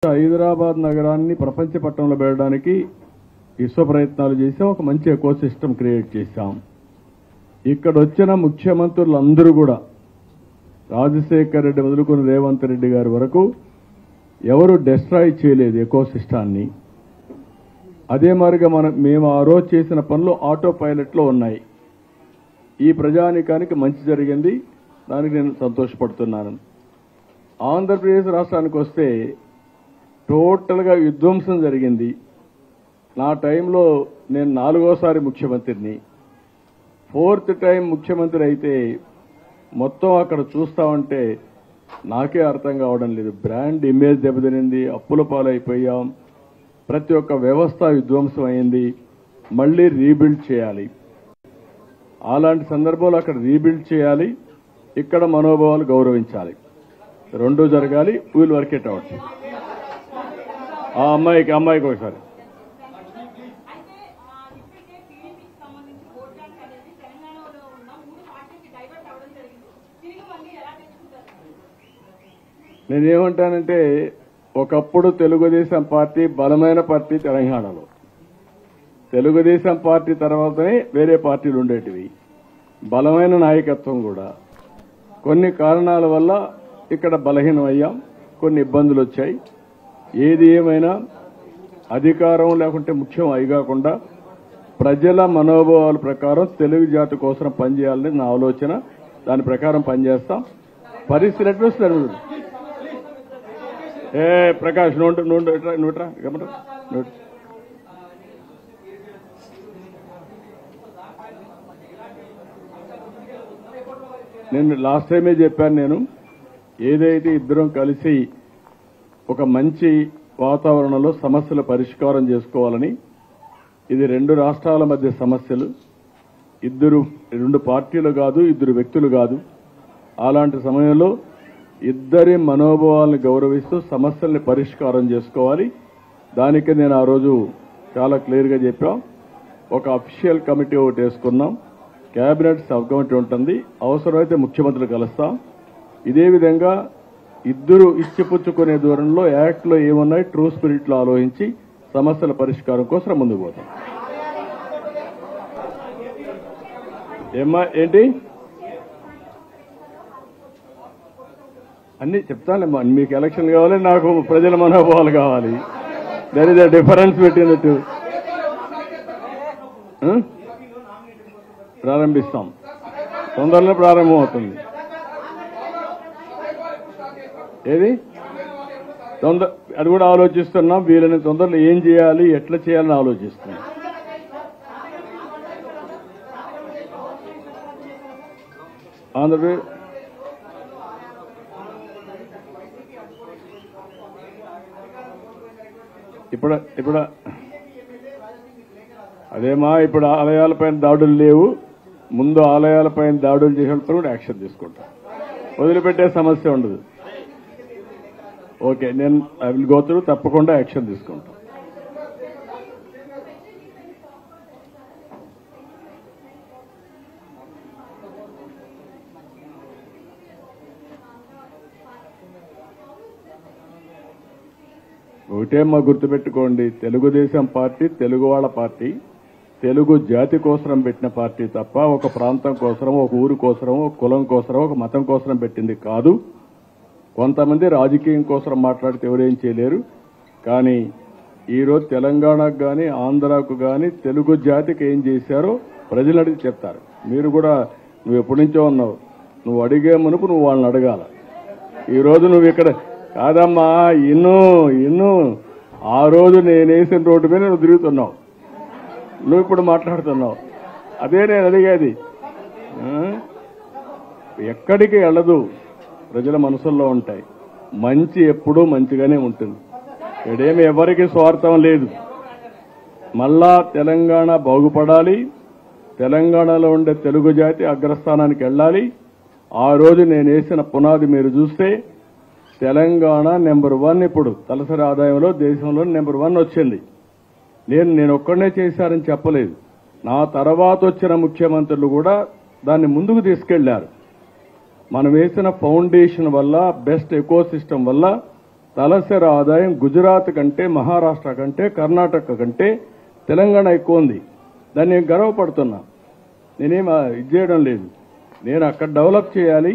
హైదరాబాద్ నగరాన్ని ప్రపంచ పట్టణంలో పెట్టడానికి విశ్వ ప్రయత్నాలు చేసాం. ఒక మంచి ఎకో సిస్టమ్ క్రియేట్ చేశాం. ఇక్కడ వచ్చిన ముఖ్యమంత్రులందరూ కూడా రాజశేఖర్ రెడ్డి మొదలుకొని రేవంత్ రెడ్డి గారి వరకు ఎవరు డిస్ట్రాయ్ చేయలేదు ఎకో సిస్టాన్ని. అదే మాదిరిగా మేము ఆ రోజు చేసిన పనులు ఆటో పైలట్లో ఉన్నాయి. ఈ ప్రజానీకానికి మంచి జరిగింది. దానికి నేను సంతోషపడుతున్నాను. ఆంధ్రప్రదేశ్ రాష్ట్రానికి వస్తే టోటల్గా విధ్వంసం జరిగింది. నా టైంలో నేను 4వసారి ముఖ్యమంత్రిని, 4th టైం ముఖ్యమంత్రి అయితే మొత్తం అక్కడ చూస్తా ఉంటే నాకే అర్థం కావడం లేదు. బ్రాండ్ ఇమేజ్ దెబ్బతినింది, అప్పుల పాలైపోయాం, ప్రతి ఒక్క వ్యవస్థ విధ్వంసం అయింది. మళ్లీ రీబిల్డ్ చేయాలి. అలాంటి సందర్భంలో అక్కడ రీబిల్డ్ చేయాలి, ఇక్కడ మనోభావాలు గౌరవించాలి. రెండూ జరగాలి. Wheel work it out. ఆ అమ్మాయికి ఒకసారి నేనేమంటానంటే, ఒకప్పుడు తెలుగుదేశం పార్టీ బలమైన పార్టీ తెలంగాణలో. తెలుగుదేశం పార్టీ తర్వాతనే వేరే పార్టీలు ఉండేటివి. బలమైన నాయకత్వం కూడా. కొన్ని కారణాల వల్ల ఇక్కడ బలహీనమయ్యాం, కొన్ని ఇబ్బందులు వచ్చాయి. ఏది ఏమైనా అధికారం లేకుంటే ముఖ్యం అయి కాకుండా ప్రజల మనోభావాల ప్రకారం తెలుగు జాతి కోసం పనిచేయాలని నా ఆలోచన. దాని ప్రకారం పనిచేస్తాం. పరిస్థితి ఎట్లా వస్తుంది? ప్రకాష్ నూట్రా గమరా. నేను లాస్ట్ టైమే చెప్పాను. నేను ఏదైతే ఇద్దరం కలిసి ఒక మంచి వాతావరణంలో సమస్యల పరిష్కారం చేసుకోవాలని. ఇది 2 రాష్ట్రాల మధ్య సమస్యలు. రెండు పార్టీలు కాదు, ఇద్దరు వ్యక్తులు కాదు. అలాంటి సమయంలో ఇద్దరి మనోభావాలను గౌరవిస్తూ సమస్యల్ని పరిష్కారం చేసుకోవాలి. దానికి నేను ఆ రోజు చాలా క్లియర్గా చెప్పాం. ఒక అఫీషియల్ కమిటీ ఒకటి వేసుకున్నాం. కేబినెట్ సబ్ కమిటీ ఉంటుంది. అవసరమైతే ముఖ్యమంత్రులు కలుస్తాం. ఇదే విధంగా ఇద్దరు ఇచ్చిపుచ్చుకునే దూరంలో యాక్ట్లో ఏమున్నాయి ట్రూ స్పిరిట్లో ఆలోచించి సమస్యల పరిష్కారం కోసం ముందుకు పోతాం. ఏంటి అన్ని చెప్తానులేమ్మా. మీకు ఎలక్షన్ కావాలి, నాకు ప్రజల మనోభావాలు కావాలి. దర్ ఇస్ అ డిఫరెన్స్ పెట్టినట్టు. ప్రారంభిస్తాం. తొందరలో ప్రారంభం అవుతుంది. ఏది అది కూడా ఆలోచిస్తున్నాం. వీళ్ళని తొందరలో ఏం చేయాలి, ఎట్లా చేయాలని ఆలోచిస్తున్నాం. ఆంధ్రప్రదేశ్ ఇప్పుడు అదేమా, ఇప్పుడు ఆలయాలపైన దాడులు లేవు. ముందు ఆలయాలపైన దాడులు చేసినప్పుడు కూడా యాక్షన్ తీసుకుంటాం. వదిలిపెట్టే సమస్య ఉండదు. ఓకే, నేను ఐ విల్ గో త్రూ. తప్పకుండా యాక్షన్ తీసుకుంటాం. ఒకటేమ్మా గుర్తుపెట్టుకోండి, తెలుగుదేశం పార్టీ తెలుగు వాళ్ళ పార్టీ, తెలుగు జాతి కోసం పెట్టిన పార్టీ తప్ప ఒక ప్రాంతం కోసరం, ఒక ఊరు కోసరం, ఒక కులం కోసరం, ఒక మతం కోసరం పెట్టింది కాదు. కొంతమంది రాజకీయం కోసం మాట్లాడితే ఎవరేం చేయలేరు. కానీ ఈరోజు తెలంగాణకు కానీ ఆంధ్రాకు కానీ తెలుగు జాతికి ఏం చేశారో ప్రజలు అడిగి చెప్తారు. మీరు కూడా నువ్వు ఎప్పటి నుంచో ఉన్నావు. నువ్వు అడిగే మునుపు నువ్వు వాళ్ళని అడగాల. ఈరోజు నువ్వు ఇక్కడ కాదమ్మా, ఇన్ను ఆ రోజు నేనేసిన రోడ్డు మీద నువ్వు తిరుగుతున్నావు. నువ్వు ఇప్పుడు మాట్లాడుతున్నావు. అదే నేను అడిగేది. ఎక్కడికి వెళ్ళదు, ప్రజల మనసుల్లో ఉంటాయి. మంచి ఎప్పుడూ మంచిగానే ఉంటుంది. ఇక్కడేమి ఎవరికి స్వార్థం లేదు. మళ్ళా తెలంగాణ బాగుపడాలి, తెలంగాణలో ఉండే తెలుగు జాతి అగ్రస్థానానికి వెళ్ళాలి. ఆ రోజు నేను వేసిన పునాది మీరు చూస్తే తెలంగాణ నెంబర్ 1 ఇప్పుడు తలసరి ఆదాయంలో దేశంలో నెంబర్ 1 వచ్చింది. నేను ఒక్కడనే చేశారని చెప్పలేదు. నా తర్వాత వచ్చిన ముఖ్యమంత్రులు కూడా దాన్ని ముందుకు తీసుకెళ్లారు. మనం వేసిన ఫౌండేషన్ వల్ల, బెస్ట్ ఎకో సిస్టమ్ వల్ల తలసరి ఆదాయం గుజరాత్ కంటే, మహారాష్ట్ర కంటే, కర్ణాటక కంటే తెలంగాణ ఎక్కువ ఉంది. దాన్ని నేను గర్వపడుతున్నా. నేనేం ఇది చేయడం లేదు. నేను అక్కడ డెవలప్ చేయాలి.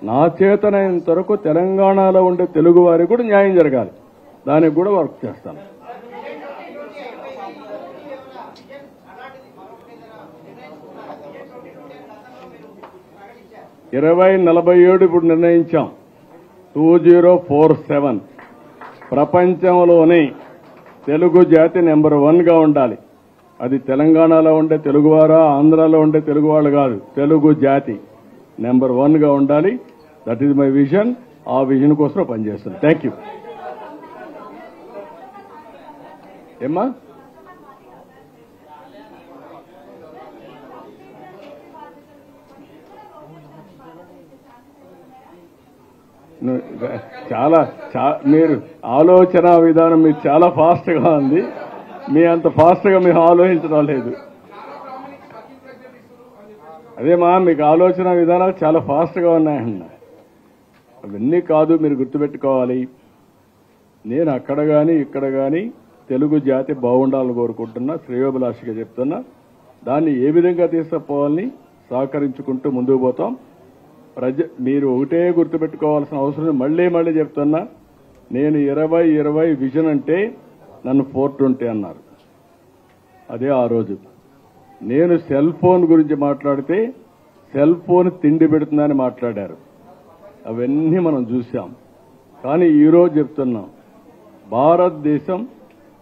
నా చేతనైనంత వరకు తెలంగాణలో ఉండే తెలుగు వారికి కూడా న్యాయం జరగాలి. దానికి కూడా వర్క్ చేస్తాను. ఇరవై 47 ఇప్పుడు నిర్ణయించాం. 2047 ప్రపంచంలోనే తెలుగు జాతి నెంబర్ 1 గా ఉండాలి. అది తెలంగాణలో ఉండే తెలుగువారా, ఆంధ్రాలో ఉండే తెలుగు వాళ్ళు కాదు, తెలుగు జాతి నెంబర్ 1 గా ఉండాలి. That is my vision. ఆ విజన్ కోసం పనిచేస్తాను. Thank you. ఏమ్మా చాలా మీరు ఆలోచన విధానం మీరు చాలా ఫాస్ట్ గా ఉంది. మీ అంత ఫాస్ట్ గా మీరు ఆలోచించడం లేదు. అదేమా మీకు ఆలోచన విధానాలు చాలా ఫాస్ట్ గా ఉన్నాయన్న. అవన్నీ కాదు, మీరు గుర్తుపెట్టుకోవాలి. నేను అక్కడ గాని ఇక్కడ గాని తెలుగు జాతి బాగుండాలని కోరుకుంటున్నా, శ్రేయోభిలాషిగా చెప్తున్నా. దాన్ని ఏ విధంగా తీసుకుపోవాలని సహకరించుకుంటూ ముందుకు పోతాం. మీరు ఒకటే గుర్తుపెట్టుకోవాల్సిన అవసరం మళ్లీ చెప్తున్నా. నేను 2020 విజన్ అంటే నన్ను 420 అన్నారు. అదే ఆ రోజు నేను సెల్ ఫోన్ గురించి మాట్లాడితే సెల్ ఫోన్ తిండి పెడుతుందని మాట్లాడారు. అవన్నీ మనం చూశాం. కానీ ఈరోజు చెప్తున్నాం, భారతదేశం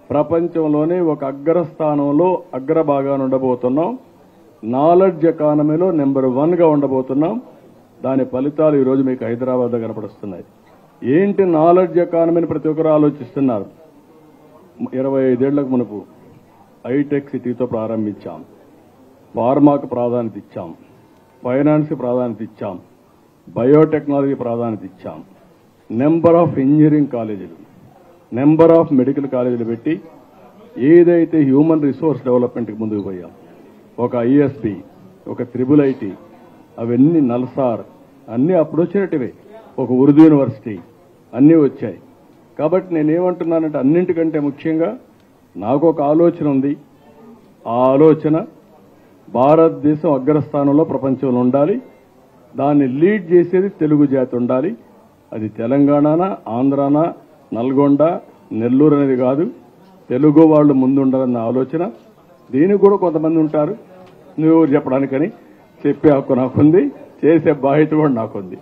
ప్రపంచంలోనే ఒక అగ్రస్థానంలో అగ్రభాగాన్ని ఉండబోతున్నాం. నాలెడ్జ్ ఎకానమీలో నెంబర్ 1 గా ఉండబోతున్నాం. దాని ఫలితాలు ఈరోజు మీకు హైదరాబాద్లో కనపడుస్తున్నాయి. ఏంటి నాలెడ్జ్ ఎకానమీని ప్రతి ఒక్కరు ఆలోచిస్తున్నారు. 25 ఏళ్లకు మునుపు హైటెక్ సిటీతో ప్రారంభించాం. ఫార్మాకు ప్రాధాన్యత ఇచ్చాం, ఫైనాన్స్కి ప్రాధాన్యత ఇచ్చాం, బయోటెక్నాలజీ ప్రాధాన్యత ఇచ్చాం. నెంబర్ ఆఫ్ ఇంజనీరింగ్ కాలేజీలు, నెంబర్ ఆఫ్ మెడికల్ కాలేజీలు పెట్టి ఏదైతే హ్యూమన్ రిసోర్స్ డెవలప్మెంట్కి ముందుకు పోయాం. ఒక ఐఎస్బి, ఒక IIIT, అవన్నీ నల్సార్ అన్నీ అప్పుడు వచ్చినట్టువే. ఒక ఉర్దూ యూనివర్సిటీ అన్నీ వచ్చాయి. కాబట్టి నేనేమంటున్నానంటే అన్నింటికంటే ముఖ్యంగా నాకు ఒక ఆలోచన ఉంది. ఆ ఆలోచన భారతదేశం అగ్రస్థానంలో ప్రపంచంలో ఉండాలి. దాన్ని లీడ్ చేసేది తెలుగు జాతి ఉండాలి. అది తెలంగాణనా, ఆంధ్రానా, నల్గొండ, నెల్లూరు అనేది కాదు. తెలుగు వాళ్ళు ముందు ఉండాలన్న ఆలోచన. దీనికి కూడా కొంతమంది ఉంటారు నువ్వు చెప్పడానికని. చెప్పే హక్కు నాకుంది, చేసే బాధ్యత కూడా నాకుంది.